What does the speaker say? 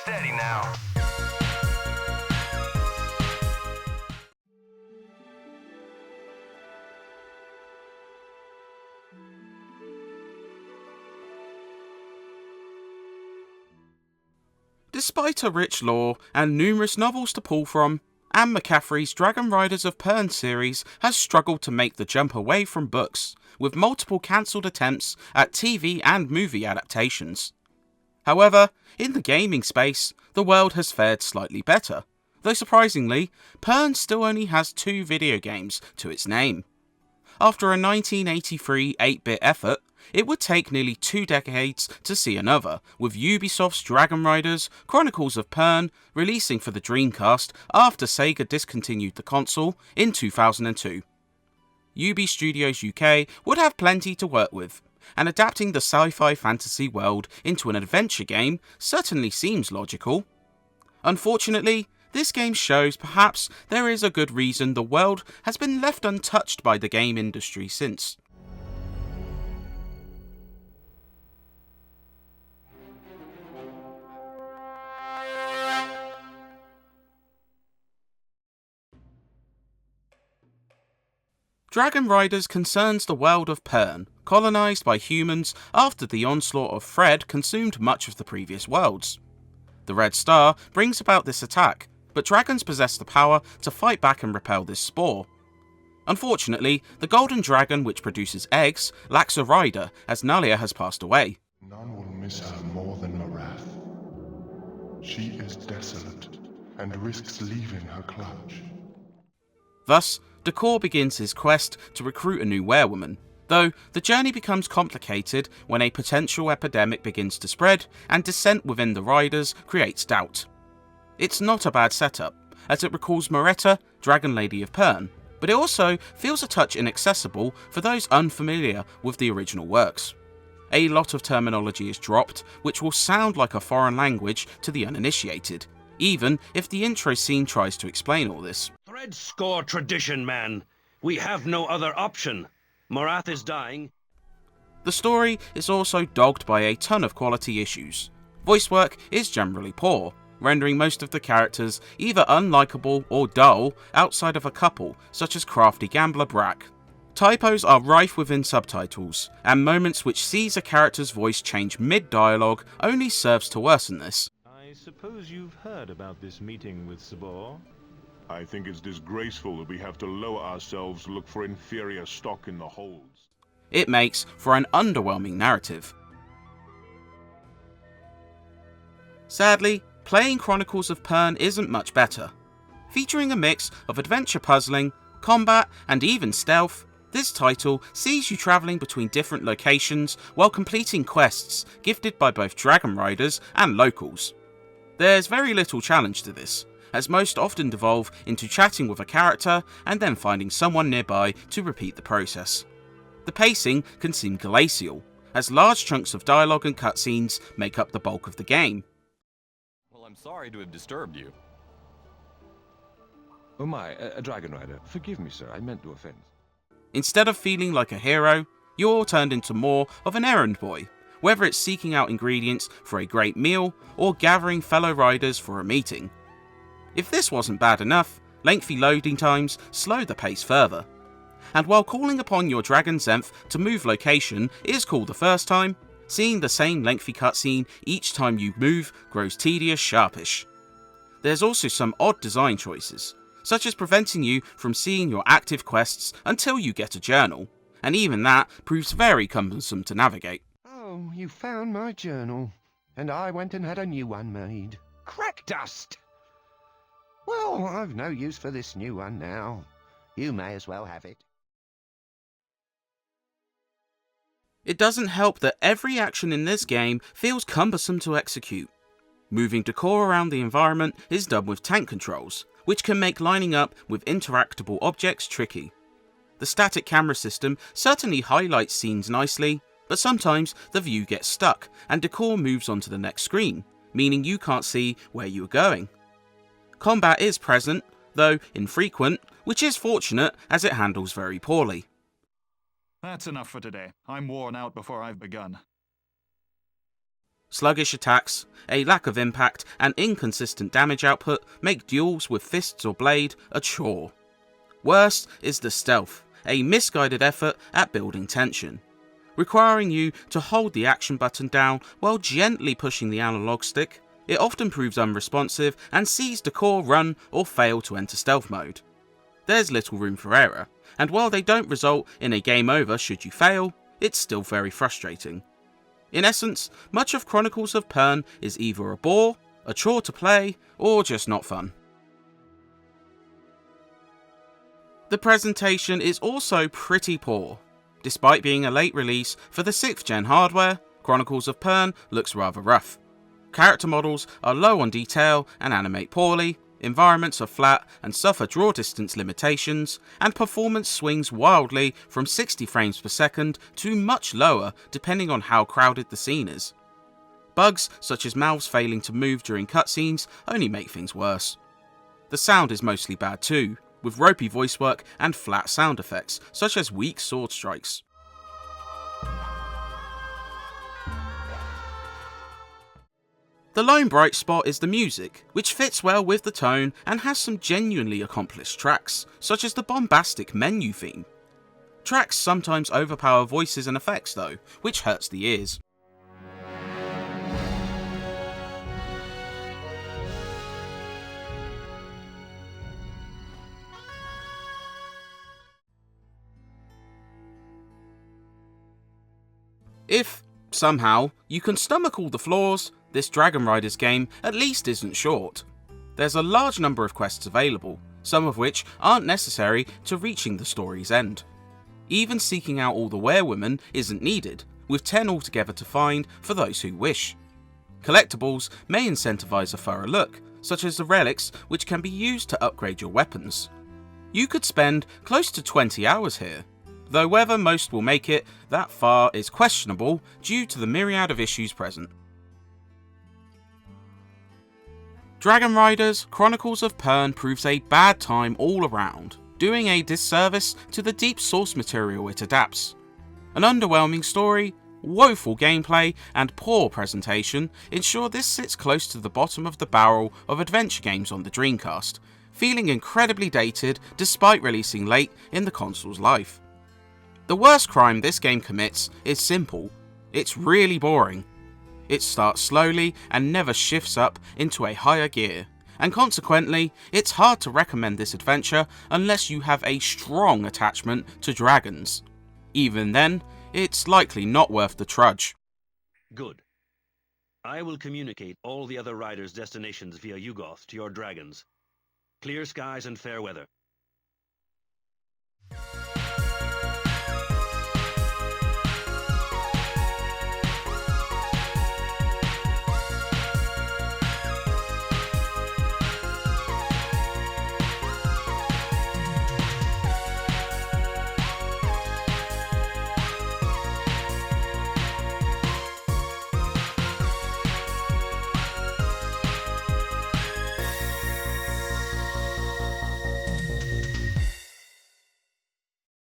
Steady now. Despite a rich lore and numerous novels to pull from, Anne McCaffrey's Dragon Riders of Pern series has struggled to make the jump away from books, with multiple cancelled attempts at TV and movie adaptations. However, in the gaming space, the world has fared slightly better, though surprisingly, Pern still only has 2 video games to its name. After a 1983 8-bit effort, it would take nearly 2 decades to see another, with Ubisoft's Dragon Riders Chronicles of Pern releasing for the Dreamcast after Sega discontinued the console in 2002. Ubi Studios UK would have plenty to work with, and adapting the sci-fi fantasy world into an adventure game certainly seems logical. Unfortunately, this game shows perhaps there is a good reason the world has been left untouched by the game industry since. Dragon Riders concerns the world of Pern, colonised by humans after the onslaught of Fred consumed much of the previous worlds. The Red Star brings about this attack, but dragons possess the power to fight back and repel this spore. Unfortunately, the Golden Dragon which produces eggs lacks a rider as Nalia has passed away. None will miss her more than Marath. She is desolate and risks leaving her clutch. Thus, Decor begins his quest to recruit a new werewoman, though the journey becomes complicated when a potential epidemic begins to spread and dissent within the riders creates doubt. It's not a bad setup, as it recalls Moretta, Dragon Lady of Pern, but it also feels a touch inaccessible for those unfamiliar with the original works. A lot of terminology is dropped, which will sound like a foreign language to the uninitiated, even if the intro scene tries to explain all this. Thread score tradition, man. We have no other option. Morath is dying. The story is also dogged by a ton of quality issues. Voice work is generally poor, rendering most of the characters either unlikable or dull outside of a couple, such as crafty gambler Brack. Typos are rife within subtitles, and moments which sees a character's voice change mid-dialogue only serves to worsen this. I suppose you've heard about this meeting with Sabor? I think it's disgraceful that we have to lower ourselves to look for inferior stock in the holds. It makes for an underwhelming narrative. Sadly, playing Chronicles of Pern isn't much better. Featuring a mix of adventure puzzling, combat, and even stealth, this title sees you travelling between different locations while completing quests gifted by both Dragon Riders and locals. There's very little challenge to this, as most often devolve into chatting with a character and then finding someone nearby to repeat the process. The pacing can seem glacial, as large chunks of dialogue and cutscenes make up the bulk of the game. Well, I'm sorry to have disturbed you. Oh my, a Dragon Rider. Forgive me, sir, I meant no offense. Instead of feeling like a hero, you're turned into more of an errand boy, whether it's seeking out ingredients for a great meal or gathering fellow riders for a meeting. If this wasn't bad enough, lengthy loading times slow the pace further. And while calling upon your Dragon Zenth to move location is cool the first time, seeing the same lengthy cutscene each time you move grows tedious sharpish. There's also some odd design choices, such as preventing you from seeing your active quests until you get a journal, and even that proves very cumbersome to navigate. Oh, you found my journal, and I went and had a new one made. Crack dust! Well, I've no use for this new one now. You may as well have it. It doesn't help that every action in this game feels cumbersome to execute. Moving Decor around the environment is done with tank controls, which can make lining up with interactable objects tricky. The static camera system certainly highlights scenes nicely, but sometimes the view gets stuck and Decor moves on to the next screen, meaning you can't see where you are going. Combat is present, though infrequent, which is fortunate as it handles very poorly. That's enough for today. I'm worn out before I've begun. Sluggish attacks, a lack of impact, and inconsistent damage output make duels with fists or blade a chore. Worse is the stealth, a misguided effort at building tension. Requiring you to hold the action button down while gently pushing the analog stick, it often proves unresponsive and sees the core run or fail to enter stealth mode. There's little room for error, and while they don't result in a game over should you fail, it's still very frustrating. In essence, much of Chronicles of Pern is either a bore, a chore to play, or just not fun. The presentation is also pretty poor. Despite being a late release for the 6th gen hardware, Chronicles of Pern looks rather rough. Character models are low on detail and animate poorly, environments are flat and suffer draw distance limitations, and performance swings wildly from 60 frames per second to much lower depending on how crowded the scene is. Bugs such as mouths failing to move during cutscenes only make things worse. The sound is mostly bad too, with ropey voice work and flat sound effects, such as weak sword strikes. The lone bright spot is the music, which fits well with the tone and has some genuinely accomplished tracks, such as the bombastic menu theme. Tracks sometimes overpower voices and effects though, which hurts the ears. If, somehow, you can stomach all the flaws, this Dragon Riders game at least isn't short. There's a large number of quests available, some of which aren't necessary to reaching the story's end. Even seeking out all the werewomen isn't needed, with 10 altogether to find for those who wish. Collectibles may incentivize a thorough look, such as the relics which can be used to upgrade your weapons. You could spend close to 20 hours here, though whether most will make it that far is questionable due to the myriad of issues present. Dragon Riders Chronicles of Pern proves a bad time all around, doing a disservice to the deep source material it adapts. An underwhelming story, woeful gameplay, and poor presentation ensure this sits close to the bottom of the barrel of adventure games on the Dreamcast, feeling incredibly dated despite releasing late in the console's life. The worst crime this game commits is simple: it's really boring. It starts slowly and never shifts up into a higher gear, and consequently, it's hard to recommend this adventure unless you have a strong attachment to dragons. Even then, it's likely not worth the trudge. Good. I will communicate all the other riders' destinations via Yugoth to your dragons. Clear skies and fair weather.